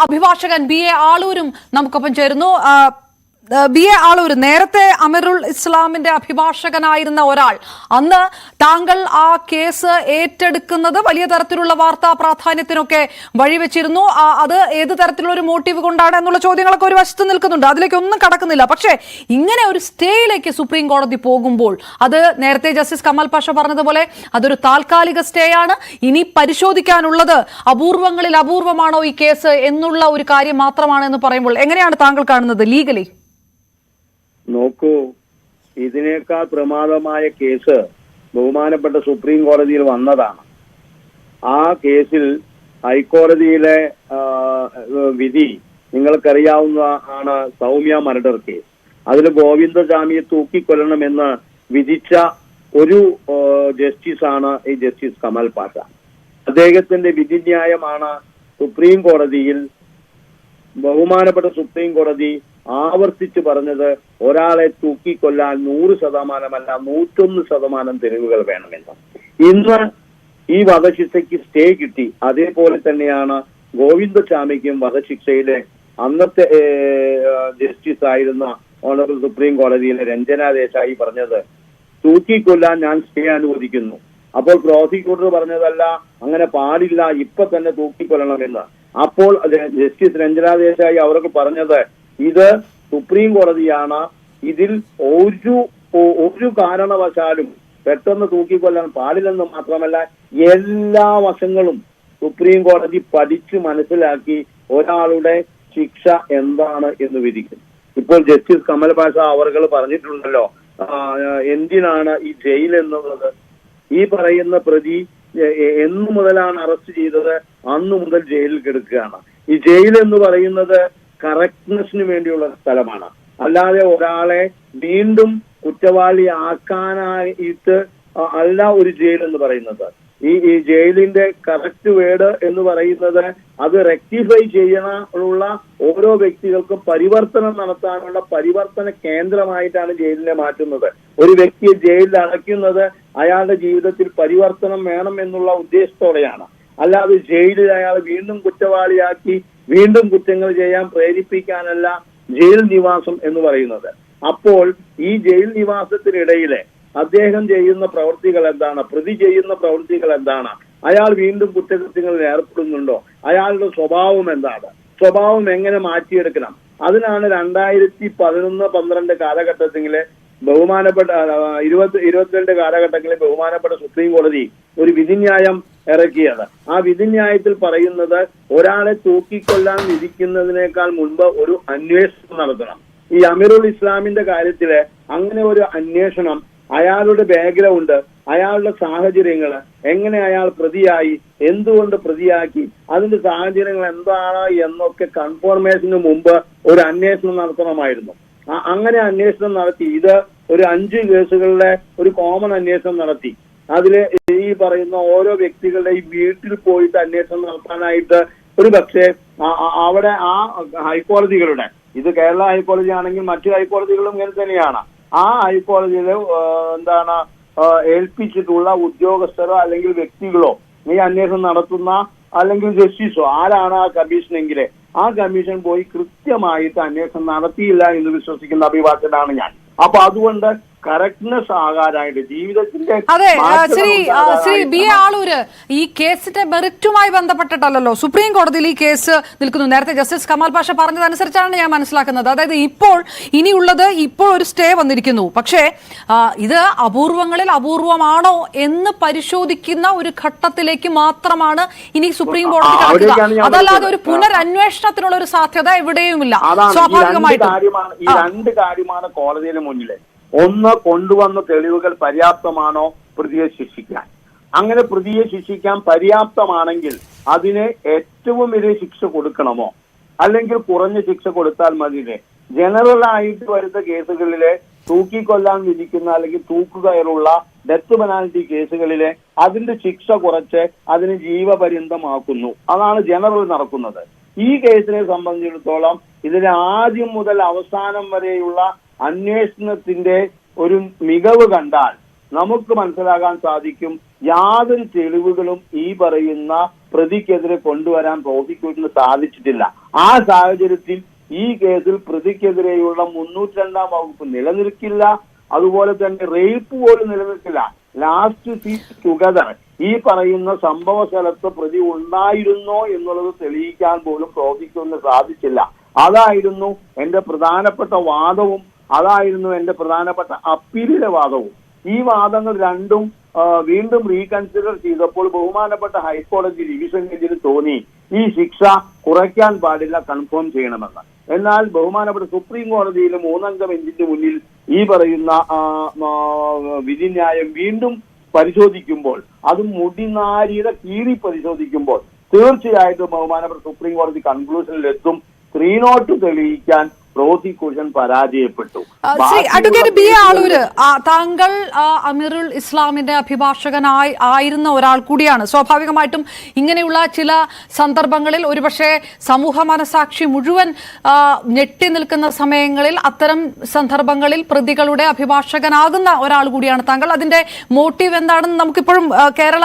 അഭിഭാഷകൻ B A ആളൂരും നമുക്കൊപ്പം ചേരുന്നു. ബി എ ആളൂർ, നേരത്തെ അമീറുൽ ഇസ്ലാമിന്റെ അഭിഭാഷകനായിരുന്ന ഒരാൾ, അന്ന് താങ്കൾ ആ കേസ് ഏറ്റെടുക്കുന്നത് വലിയ തരത്തിലുള്ള വാർത്താ പ്രാധാന്യത്തിനൊക്കെ വഴിവെച്ചിരുന്നു. അത് ഏത് തരത്തിലുള്ള ഒരു മോട്ടീവ് കൊണ്ടാണ് എന്നുള്ള ചോദ്യങ്ങളൊക്കെ ഒരു വശത്ത് നിൽക്കുന്നുണ്ട്. അതിലേക്ക് ഒന്നും കടക്കുന്നില്ല. പക്ഷേ ഇങ്ങനെ ഒരു സ്റ്റേയിലേക്ക് സുപ്രീം കോടതി പോകുമ്പോൾ അത് നേരത്തെ ജസ്റ്റിസ് കമാൽ പാഷ പറഞ്ഞതുപോലെ അതൊരു താൽക്കാലിക സ്റ്റേ ആണ്. ഇനി പരിശോധിക്കാനുള്ളത് അപൂർവങ്ങളിൽ അപൂർവമാണോ ഈ കേസ് എന്നുള്ള ഒരു കാര്യം മാത്രമാണ് എന്ന് പറയുമ്പോൾ എങ്ങനെയാണ് താങ്കൾ കാണുന്നത് ലീഗലി? നോക്കൂ, ഇതിനേക്കാൾ പ്രമാദമായ കേസ് ബഹുമാനപ്പെട്ട സുപ്രീം കോടതിയിൽ വന്നതാണ്. ആ കേസിൽ ഹൈക്കോടതിയിലെ വിധി നിങ്ങൾക്കറിയാവുന്ന ആണ്. Soumya murder case. അതിൽ ഗോവിന്ദസ്വാമിയെ തൂക്കിക്കൊല്ലണമെന്ന് വിധിച്ച ഒരു ജസ്റ്റിസാണ് ഈ ജസ്റ്റിസ് കമൽ പാഷ. അദ്ദേഹത്തിന്റെ വിധിന്യായമാണ് സുപ്രീം കോടതിയിൽ ബഹുമാനപ്പെട്ട സുപ്രീം കോടതി ആവർത്തിച്ച് പറഞ്ഞത് ഒരാളെ തൂക്കിക്കൊല്ലാൻ 100%, 101% തെളിവുകൾ വേണമെന്ന്. ഇന്ന് ഈ വധശിക്ഷയ്ക്ക് സ്റ്റേ കിട്ടി. അതേപോലെ തന്നെയാണ് ഗോവിന്ദസ്വാമിക്കും വധശിക്ഷയിലെ അന്നത്തെ ജസ്റ്റിസ് ആയിരുന്ന ഓണറബിൾ സുപ്രീം കോടതിയിലെ രഞ്ജന ദേശായി പറഞ്ഞത് തൂക്കിക്കൊല്ലാൻ ഞാൻ സ്റ്റേ അനുവദിക്കുന്നു. അപ്പോൾ പ്രോസിക്യൂട്ടർ പറഞ്ഞതല്ല, അങ്ങനെ പാടില്ല, ഇപ്പൊ തന്നെ തൂക്കിക്കൊല്ലണമെന്ന്. അപ്പോൾ ജസ്റ്റിസ് രഞ്ജന ദേശായി അവർക്ക് പറഞ്ഞത് ഇത് സുപ്രീം കോടതിയാണ്, ഇതിൽ ഒരു കാരണവശാലും പെട്ടെന്ന് തൂക്കിക്കൊല്ലാൻ പാടില്ലെന്ന് മാത്രമല്ല എല്ലാ വശങ്ങളും സുപ്രീം കോടതി പഠിച്ചു മനസ്സിലാക്കി ഒരാളുടെ ശിക്ഷ എന്താണ് എന്ന് വിധിക്കും. ഇപ്പോൾ ജസ്റ്റിസ് കമൽ പാഷ അവർ പറഞ്ഞിട്ടുണ്ടല്ലോ, എന്തിനാണ് ഈ ജയിൽ എന്നുള്ളത്. ഈ പറയുന്ന പ്രതി എന്നു മുതലാണ് അറസ്റ്റ് ചെയ്തത് അന്നു മുതൽ ജയിലിൽ കിടക്കുകയാണ്. ഈ ജയിൽ എന്ന് പറയുന്നത് കറക്റ്റ്നെസ്സിന് വേണ്ടിയുള്ള സ്ഥലമാണ്, അല്ലാതെ ഒരാളെ വീണ്ടും കുറ്റവാളിയാക്കാനായിട്ട് അല്ല ഒരു ജയിൽ എന്ന് പറയുന്നത്. ഈ ജയിലിന്റെ കറക്റ്റ് വേർഡ് എന്ന് പറയുന്നത് അത് റെക്ടിഫൈ ചെയ്യാനുള്ള ഓരോ വ്യക്തികൾക്കും പരിവർത്തനം നടത്താനുള്ള പരിവർത്തന കേന്ദ്രമായിട്ടാണ് ജയിലിനെ മാറ്റുന്നത്. ഒരു വ്യക്തിയെ ജയിലിൽ അടയ്ക്കുന്നത് അയാളുടെ ജീവിതത്തിൽ പരിവർത്തനം വേണം എന്നുള്ള ഉദ്ദേശത്തോടെയാണ്, അല്ലാതെ ജയിലിൽ അയാൾ വീണ്ടും കുറ്റവാളിയാക്കി വീണ്ടും കുറ്റങ്ങൾ ചെയ്യാൻ പ്രേരിപ്പിക്കാനല്ല ജയിൽ നിവാസം എന്ന് പറയുന്നത്. അപ്പോൾ ഈ ജയിൽ നിവാസത്തിനിടയിലെ അദ്ദേഹം ചെയ്യുന്ന പ്രവൃത്തികൾ എന്താണ്, പ്രതി ചെയ്യുന്ന പ്രവൃത്തികൾ എന്താണ്, അയാൾ വീണ്ടും കുറ്റകൃത്യങ്ങളിൽ ഏർപ്പെടുന്നുണ്ടോ, അയാളുടെ സ്വഭാവം എന്താണ്, സ്വഭാവം എങ്ങനെ മാറ്റിയെടുക്കണം. അതിനാണ് 2011-12 കാലഘട്ടത്തിലെ ബഹുമാനപ്പെട്ട 2022 കാലഘട്ടങ്ങളിൽ ബഹുമാനപ്പെട്ട സുപ്രീം കോടതി ഒരു വിധിന്യായം ഇറക്കിയത്. ആ വിധിന്യായത്തിൽ പറയുന്നത് ഒരാളെ തൂക്കിക്കൊല്ലാൻ വിധിക്കുന്നതിനേക്കാൾ മുൻപ് ഒരു അന്വേഷണം നടത്തണം. ഈ അമീറുൽ ഇസ്ലാമിന്റെ കാര്യത്തില് അങ്ങനെ ഒരു അന്വേഷണം, അയാളുടെ ബാക്ക്ഗ്രൗണ്ട്, അയാളുടെ സാഹചര്യങ്ങൾ, എങ്ങനെ അയാൾ പ്രതിയായി, എന്തുകൊണ്ട് പ്രതിയാക്കി, അതിന്റെ സാഹചര്യങ്ങൾ എന്താണ് എന്നൊക്കെ കൺഫർമേഷന് മുമ്പ് ഒരു അന്വേഷണം നടത്തണമായിരുന്നു. അങ്ങനെ അന്വേഷണം നടത്തി ഇത് ഒരു 5 കേസുകളിലെ ഒരു കോമൺ അന്വേഷണം നടത്തി. അതില് ഈ പറയുന്ന ഓരോ വ്യക്തികളുടെയും വീട്ടിൽ പോയിട്ട് അന്വേഷണം നടത്താനായിട്ട് ഒരു പക്ഷേ അവിടെ ആ ഹൈക്കോടതികളുടെ, ഇത് കേരള ഹൈക്കോടതി ആണെങ്കിൽ മറ്റു ഹൈക്കോടതികളും ഇങ്ങനെ തന്നെയാണ്, ആ ഹൈക്കോടതിയില് ഏൽപ്പിച്ചിട്ടുള്ള ഉദ്യോഗസ്ഥരോ അല്ലെങ്കിൽ വ്യക്തികളോ ഈ അന്വേഷണം നടത്തുന്ന അല്ലെങ്കിൽ ജസ്റ്റിസോ ആരാണ് ആ കമ്മീഷനെങ്കില് ആ കമ്മീഷൻ പോയി കൃത്യമായിട്ട് അന്വേഷണം നടത്തിയില്ല എന്ന് വിശ്വസിക്കുന്ന അഭിഭാഷകനാണ് ഞാൻ. അപ്പൊ അതുകൊണ്ട് കറക്റ്റ്നെസ് ആകാനായിട്ട് ജീവിതത്തിന്റെ ശ്രീ ബി എ ആളൂര്, ഈ കേസിന്റെ മെറിറ്റുമായി ബന്ധപ്പെട്ടിട്ടല്ലോ സുപ്രീം കോടതിയിൽ ഈ കേസ് നിൽക്കുന്നു. നേരത്തെ ജസ്റ്റിസ് കമാൽ പാഷ പറഞ്ഞതനുസരിച്ചാണ് ഞാൻ മനസ്സിലാക്കുന്നത്. അതായത് ഇനിയുള്ളത് ഇപ്പോൾ ഒരു സ്റ്റേ വന്നിരിക്കുന്നു. പക്ഷേ ഇത് അപൂർവങ്ങളിൽ അപൂർവമാണോ എന്ന് പരിശോധിക്കുന്ന ഒരു ഘട്ടത്തിലേക്ക് മാത്രമാണ് ഇനി സുപ്രീം കോടതി കടക്കുക. അതല്ലാതെ ഒരു പുനരന്വേഷണത്തിനുള്ള ഒരു സാധ്യത എവിടെയുമില്ല. സ്വാഭാവികമായിട്ടും ഈ 2 കാര്യമാണ് കോടതിയുടെ മുന്നിലെ. ഒന്ന്, കൊണ്ടുവന്ന തെളിവുകൾ പര്യാപ്തമാണോ പ്രതിയെ ശിക്ഷിക്കാൻ. അങ്ങനെ പ്രതിയെ ശിക്ഷിക്കാൻ പര്യാപ്തമാണെങ്കിൽ അതിന് ഏറ്റവും വലിയ ശിക്ഷ കൊടുക്കണമോ, അല്ലെങ്കിൽ കുറഞ്ഞ ശിക്ഷ കൊടുത്താൽ മതിയെ. ജനറൽ ആയിട്ട് വരുന്ന കേസുകളിലെ തൂക്കിക്കൊല്ലാൻ വിധിക്കുന്ന അല്ലെങ്കിൽ തൂക്കുകയറുള്ള ഡെത്ത് പെനാൽറ്റി കേസുകളിലെ അതിന്റെ ശിക്ഷ കുറച്ച് അതിന് ജീവപര്യന്തമാക്കുന്നു. അതാണ് ജനറൽ നടക്കുന്നത്. ഈ കേസിനെ സംബന്ധിച്ചിടത്തോളം ഇതിന് ആദ്യം മുതൽ അവസാനം വരെയുള്ള അന്വേഷണത്തിന്റെ ഒരു മികവ് കണ്ടാൽ നമുക്ക് മനസ്സിലാക്കാൻ സാധിക്കും യാതൊരു തെളിവുകളും ഈ പറയുന്ന പ്രതിക്കെതിരെ കൊണ്ടുവരാൻ പ്രോസിക്യൂഷന് സാധിച്ചിട്ടില്ല. ആ സാഹചര്യത്തിൽ ഈ കേസിൽ പ്രതിക്കെതിരെയുള്ള 302 വകുപ്പ് നിലനിൽക്കില്ല. അതുപോലെ തന്നെ റേപ്പ് പോലും നിലനിൽക്കില്ല. ലാസ്റ്റ് സീറ്റ് ടുഗദർ ഈ പറയുന്ന സംഭവ സ്ഥലത്ത് പ്രതി ഉണ്ടായിരുന്നോ എന്നുള്ളത് തെളിയിക്കാൻ പോലും പ്രോസിക്യൂഷന് സാധിച്ചില്ല. അതായിരുന്നു എന്റെ പ്രധാനപ്പെട്ട വാദവും, അതായിരുന്നു എന്റെ പ്രധാനപ്പെട്ട അപ്പീലിലെ വാദവും. ഈ വാദങ്ങൾ രണ്ടും വീണ്ടും റീകൺസിഡർ ചെയ്തപ്പോൾ ബഹുമാനപ്പെട്ട ഹൈക്കോടതി ഡിവിഷൻ ബെഞ്ചിന് തോന്നി ഈ ശിക്ഷ കുറയ്ക്കാൻ പാടില്ല, കൺഫേം ചെയ്യണമെന്ന്. എന്നാൽ ബഹുമാനപ്പെട്ട സുപ്രീം കോടതിയിലെ 3-അംഗ ബെഞ്ചിന്റെ മുന്നിൽ ഈ പറയുന്ന വിധിന്യായം വീണ്ടും പരിശോധിക്കുമ്പോൾ, അതും മുടിനാരിയുടെ കീറി പരിശോധിക്കുമ്പോൾ തീർച്ചയായിട്ടും ബഹുമാനപ്പെട്ട സുപ്രീം കോടതി കൺക്ലൂഷനിലെത്തും 3-0 തെളിയിക്കാൻ പ്രോസിക്യൂഷൻ പരാജയപ്പെട്ടു. അഡ്വക്കേറ്റ് ബി എ ആളൂര്, താങ്കൾ അമീറുൽ ഇസ്ലാമിന്റെ അഭിഭാഷകനായി ആയിരുന്ന ഒരാൾ കൂടിയാണ്. സ്വാഭാവികമായിട്ടും ഇങ്ങനെയുള്ള ചില സന്ദർഭങ്ങളിൽ ഒരുപക്ഷെ സമൂഹ മനസാക്ഷി മുഴുവൻ ഞെട്ടി നിൽക്കുന്ന സമയങ്ങളിൽ അത്തരം സന്ദർഭങ്ങളിൽ പ്രതികളുടെ അഭിഭാഷകനാകുന്ന ഒരാൾ കൂടിയാണ് താങ്കൾ. അതിന്റെ മോട്ടീവ് എന്താണെന്ന് നമുക്കിപ്പോഴും കേരള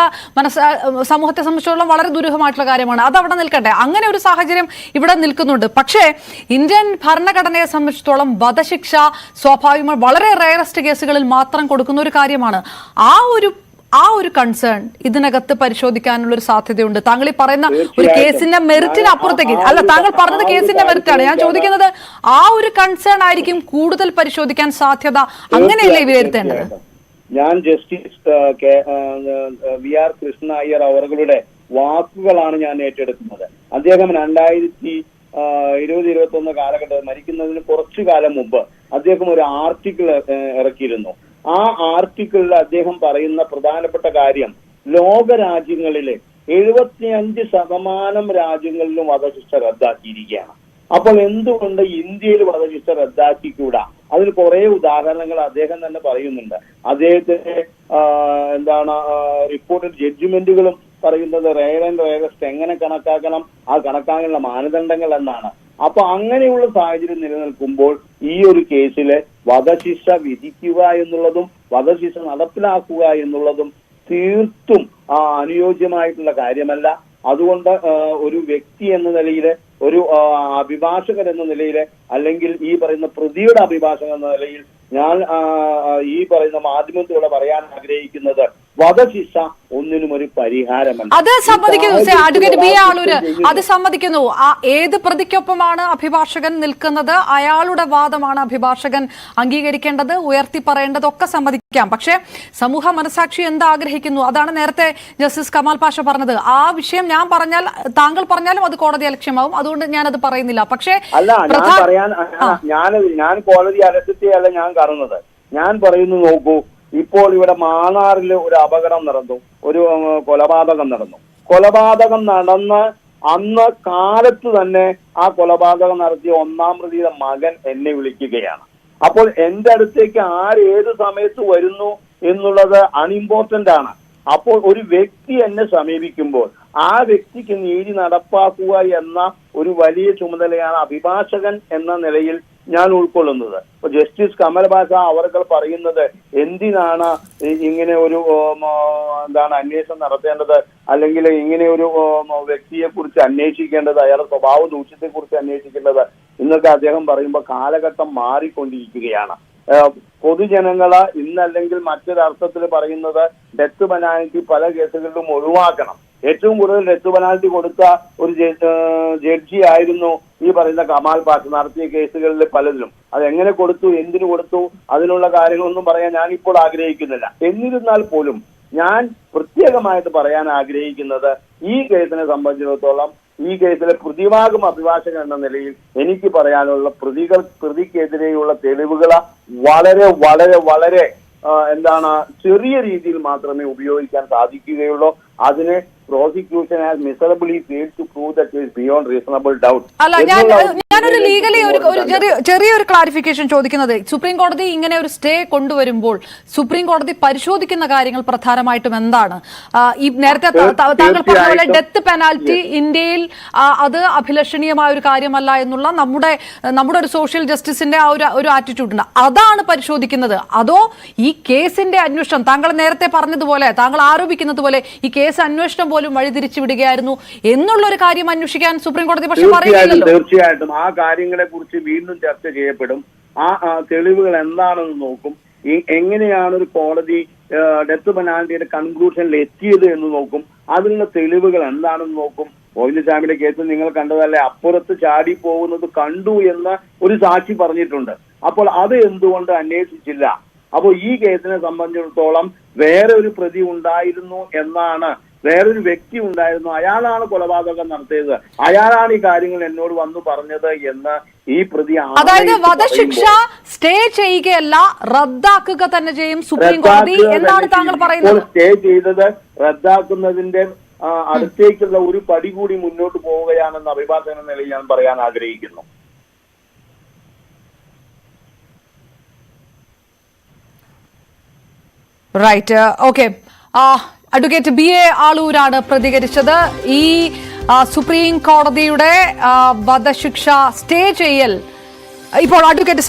സമൂഹത്തെ സംബന്ധിച്ചിടത്തോളം വളരെ ദുരൂഹമായിട്ടുള്ള കാര്യമാണ്. അത് അവിടെ നിൽക്കട്ടെ, അങ്ങനെ ഒരു സാഹചര്യം ഇവിടെ നിൽക്കുന്നുണ്ട്. പക്ഷേ ഇന്ത്യൻ ഭരണഘടനയെ സംബന്ധിച്ചിടത്തോളം വധശിക്ഷ സ്വാഭാവികമായി വളരെ റയറസ്റ്റ് കേസുകളിൽ മാത്രം കൊടുക്കുന്ന ഒരു കാര്യമാണ്. ആ ഒരു കൺസേൺ ഇതിനകത്ത് പരിശോധിക്കാനുള്ള ഒരു സാധ്യതയുണ്ട്. താങ്കൾ ഈ പറയുന്ന ഒരു കേസിന്റെ മെറിറ്റിന് അപ്പുറത്തേക്ക് അല്ല, താങ്കൾ പറഞ്ഞത് കേസിന്റെ മെറിറ്റാണ്. ഞാൻ ചോദിക്കുന്നത് ആ ഒരു കൺസേൺ ആയിരിക്കും കൂടുതൽ പരിശോധിക്കാൻ സാധ്യത, അങ്ങനെയല്ലേ വിലയിരുത്തേണ്ടത്? ഞാൻ justice V R Krishna Iyer അവരുടെ വാക്കുകളാണ് ഞാൻ ഏറ്റെടുക്കുന്നത്. അദ്ദേഹം 2020-21 കാലഘട്ടത്തിൽ മരിക്കുന്നതിന് കുറച്ചു കാലം മുമ്പ് അദ്ദേഹം ഒരു ആർട്ടിക്കിൾ ഇറക്കിയിരുന്നു. ആ ആർട്ടിക്കിളിൽ അദ്ദേഹം പറയുന്ന പ്രധാനപ്പെട്ട കാര്യം, ലോകരാജ്യങ്ങളിലെ 75% രാജ്യങ്ങളിലും വധശിക്ഷ റദ്ദാക്കിയിരിക്കുകയാണ്. അപ്പോൾ എന്തുകൊണ്ട് ഇന്ത്യയിൽ വധശിക്ഷ റദ്ദാക്കിക്കൂടാ? അതിൽ കുറെ ഉദാഹരണങ്ങൾ അദ്ദേഹം തന്നെ പറയുന്നുണ്ട്. അദ്ദേഹത്തിന്റെ റിപ്പോർട്ടഡ് ജഡ്ജ്മെന്റുകളും പറയുന്നത് റെയർ ആൻഡ് റെയറസ്റ്റ് എങ്ങനെ കണക്കാക്കണം, ആ കണക്കാക്കാനുള്ള മാനദണ്ഡങ്ങൾ എന്നാണ്. അപ്പൊ അങ്ങനെയുള്ള സാഹചര്യം നിലനിൽക്കുമ്പോൾ ഈ ഒരു കേസില് വധശിക്ഷ വിധിക്കുക എന്നുള്ളതും വധശിക്ഷ നടപ്പിലാക്കുക എന്നുള്ളതും തീർത്തും അനുയോജ്യമായിട്ടുള്ള കാര്യമല്ല. അതുകൊണ്ട് ഒരു വ്യക്തി എന്ന നിലയിൽ, ഒരു അഭിഭാഷകൻ എന്ന നിലയിൽ, അല്ലെങ്കിൽ ഈ പറയുന്ന പ്രതിയുടെ അഭിഭാഷകൻ എന്ന നിലയിൽ ഞാൻ ഈ പറയുന്ന മാധ്യമത്തിലൂടെ പറയാൻ ആഗ്രഹിക്കുന്നത് വധശിക്ഷ ഒന്നിനും ഒരു പരിഹാരമല്ല. അത് സമ്മതിക്കുന്നു അഡ്വക്കേറ്റ് ബി ആളൂര്, അത് സമ്മതിക്കുന്നു. ഏത് പ്രതിക്കൊപ്പമാണ് അഭിഭാഷകൻ നിൽക്കുന്നത്, അയാളുടെ വാദമാണ് അഭിഭാഷകൻ അംഗീകരിക്കേണ്ടത്, ഉയർത്തി പറയേണ്ടതൊക്കെ സമ്മതിക്കാം. പക്ഷേ സമൂഹ മനസാക്ഷി എന്താഗ്രഹിക്കുന്നു അതാണ് നേരത്തെ ജസ്റ്റിസ് കമാൽ പാഷ പറഞ്ഞത്. ആ വിഷയം ഞാൻ പറഞ്ഞാൽ, താങ്കൾ പറഞ്ഞാലും അത് കോടതി അലക്ഷ്യമാവും. അതുകൊണ്ട് ഞാനത് പറയുന്നില്ല. പക്ഷേ ഞാൻ കോടതി അലക്ഷ്യത്തെയല്ല ഞാൻ കാണുന്നത്. ഞാൻ പറയുന്നു, നോക്കൂ, ഇപ്പോൾ ഇവിടെ മാന്നാറിൽ ഒരു അപകടം നടന്നു, ഒരു കൊലപാതകം നടന്നു. കൊലപാതകം നടന്ന് അന്ന് കാലത്ത് തന്നെ ആ കൊലപാതകം നടത്തിയ 1-ാം പ്രതിയുടെ മകൻ എന്നെ വിളിക്കുകയാണ്. അപ്പോൾ എന്റെ അടുത്തേക്ക് ഏത് സമയത്ത് വരുന്നു എന്നുള്ളത് അൺഇമ്പോർട്ടന്റ് ആണ്. അപ്പോൾ ഒരു വ്യക്തി എന്നെ സമീപിക്കുമ്പോൾ ആ വ്യക്തിക്ക് നീതി നടപ്പാക്കുക എന്ന ഒരു വലിയ ചുമതലയാണ് അഭിഭാഷകൻ എന്ന നിലയിൽ ഞാൻ ഉൾക്കൊള്ളുന്നത്. ഇപ്പൊ ജസ്റ്റിസ് കമൽ പാഷ അവർ പറയുന്നത്, എന്തിനാണ് ഇങ്ങനെ ഒരു അന്വേഷണം നടത്തേണ്ടത്, അല്ലെങ്കിൽ ഇങ്ങനെ ഒരു വ്യക്തിയെ കുറിച്ച് അന്വേഷിക്കേണ്ടത്, അയാളുടെ സ്വഭാവ ദൂഷ്യത്തെ കുറിച്ച് അന്വേഷിക്കേണ്ടത് എന്നൊക്കെ അദ്ദേഹം പറയുമ്പോൾ കാലഘട്ടം മാറിക്കൊണ്ടിരിക്കുകയാണ്. പൊതുജനങ്ങള് ഇന്നല്ലെങ്കിൽ മറ്റൊരർത്ഥത്തിൽ പറയുന്നത് ഡെത്ത് പെനാൽറ്റി പല കേസുകളിലും ഒഴിവാക്കണം. ഏറ്റവും കൂടുതൽ ഡെത്ത് പെനാൽറ്റി കൊടുത്ത ഒരു ജഡ്ജി ആയിരുന്നു ഈ പറയുന്ന കമാൽ പാഷ. നടത്തിയ കേസുകളിൽ പലതിലും അതെങ്ങനെ കൊടുത്തു, എന്തിനു കൊടുത്തു, അതിനുള്ള കാര്യങ്ങളൊന്നും പറയാൻ ഞാനിപ്പോൾ ആഗ്രഹിക്കുന്നില്ല. എന്നിരുന്നാൽ പോലും ഞാൻ പ്രത്യേകമായിട്ട് പറയാൻ ആഗ്രഹിക്കുന്നത്, ഈ കേസിനെ സംബന്ധിച്ചിടത്തോളം ഈ കേസിലെ പ്രതിഭാഗം അഭിഭാഷകൻ എന്ന നിലയിൽ എനിക്ക് പറയാനുള്ള പ്രതിക്കെതിരെയുള്ള തെളിവുകൾ വളരെ വളരെ വളരെ ചെറിയ രീതിയിൽ മാത്രമേ ഉപയോഗിക്കാൻ സാധിക്കുകയുള്ളൂ. അതിന് prosecution has miserably failed to prove that it is beyond reasonable doubt. ഞാനൊരു ലീഗലി ഒരു ചെറിയൊരു ക്ലാരിഫിക്കേഷൻ ചോദിക്കുന്നത്, സുപ്രീം കോടതി ഇങ്ങനെ ഒരു സ്റ്റേ കൊണ്ടുവരുമ്പോൾ സുപ്രീം കോടതി പരിശോധിക്കുന്ന കാര്യങ്ങൾ പ്രധാനമായിട്ടും എന്താണ്? ഈ നേരത്തെ താങ്കൾ പറഞ്ഞ പോലെ ഡെത്ത് പെനാൽറ്റി ഇന്ത്യയിൽ അത് അഭിലഷണീയമായ ഒരു കാര്യമല്ല എന്നുള്ള നമ്മുടെ ഒരു സോഷ്യൽ ജസ്റ്റിസിന്റെ ആ ഒരു ആറ്റിറ്റ്യൂഡ് ഉണ്ട്, അതാണ് പരിശോധിക്കുന്നത്? അതോ ഈ കേസിന്റെ അന്വേഷണം, താങ്കൾ നേരത്തെ പറഞ്ഞതുപോലെ, താങ്കൾ ആരോപിക്കുന്നത് പോലെ ഈ കേസ് അന്വേഷണം പോലും വഴിതിരിച്ചു വിടുകയായിരുന്നു എന്നുള്ളൊരു കാര്യം അന്വേഷിക്കാൻ സുപ്രീം കോടതി പക്ഷെ പറയുന്നില്ലല്ലോ? തീർച്ചയായിട്ടും ആ കാര്യങ്ങളെ കുറിച്ച് വീണ്ടും ചർച്ച ചെയ്യപ്പെടും. ആ തെളിവുകൾ എന്താണെന്ന് നോക്കും. എങ്ങനെയാണ് ഒരു കോടതി ഡെത്ത് പെനാൽറ്റിയുടെ കൺക്ലൂഷനിൽ എത്തിയത് എന്ന് നോക്കും. അതിനുള്ള തെളിവുകൾ എന്താണെന്ന് നോക്കും. ഗോവിന്ദസ്വാമിയുടെ കേസിൽ നിങ്ങൾ കണ്ടതല്ലേ, അപ്പുറത്ത് ചാടി പോകുന്നത് കണ്ടു എന്ന് ഒരു സാക്ഷി പറഞ്ഞിട്ടുണ്ട്. അപ്പോൾ അത് എന്തുകൊണ്ട് അന്വേഷിച്ചില്ല? അപ്പോൾ ഈ കേസിനെ സംബന്ധിച്ചിടത്തോളം വേറെ ഒരു പ്രതി ഉണ്ടായിരുന്നു എന്നാണ്, വേറൊരു വ്യക്തി ഉണ്ടായിരുന്നു, അയാളാണ് കൊലപാതകം നടത്തിയത്, അയാളാണ് ഈ കാര്യങ്ങൾ എന്നോട് വന്നു പറഞ്ഞത് എന്ന് ഈ പ്രതി, അതായത് വധശിക്ഷ സ്റ്റേ ചെയ്യുകയല്ല റദ്ദാക്കുക തന്നെ ചെയ്യും സുപ്രീം കോടതി എന്നാണ് താങ്കൾ പറയുന്നത്? സ്റ്റേ ചെയ്തത് റദ്ദാക്കുന്നതിന്റെ അടുത്തേക്കുള്ള ഒരു പടി കൂടി മുന്നോട്ട് പോവുകയാണെന്ന് അഭിഭാഷകൻ എന്ന നിലയിൽ ഞാൻ പറയാൻ ആഗ്രഹിക്കുന്നു. Right, okay. അഡ്വക്കേറ്റ് BA ആളൂരാണ് പ്രതികരിച്ചത്. ഈ സുപ്രീം കോടതിയുടെ വധശിക്ഷ സ്റ്റേ ചെയ്യൽ ഇപ്പോൾ അഡ്വക്കേറ്റ്